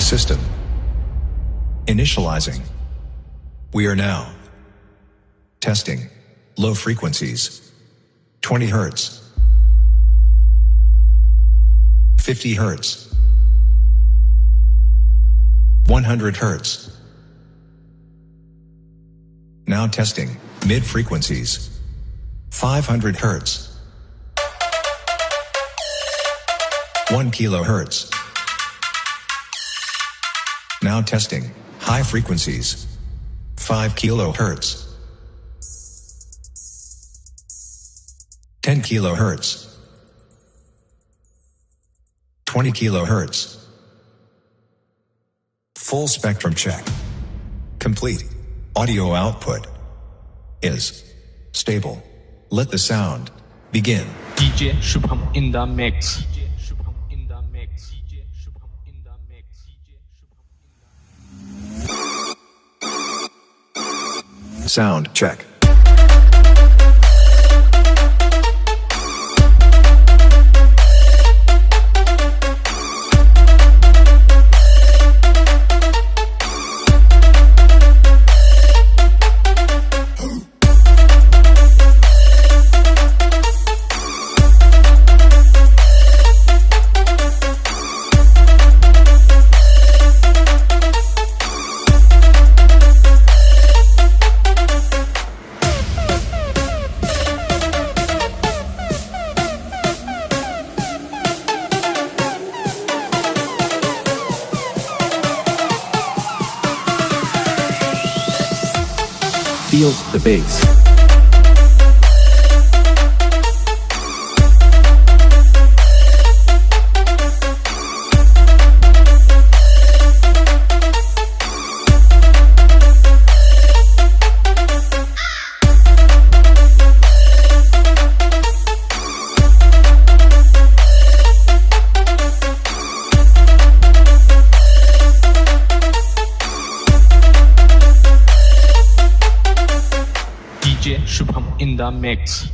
System. Initializing. We are now testing low frequencies. 20 Hz. 50 Hz. 100 Hz. Now testing mid frequencies. 500 Hz. 1 kHz. Now testing high frequencies. 5 kHz. 10 kHz. 20 kHz. Full spectrum check. Complete. Audio output is stable. Let the sound begin. DJ Shubham in the mix. Sound check. Feel the bass. DJ Shubham in the mix.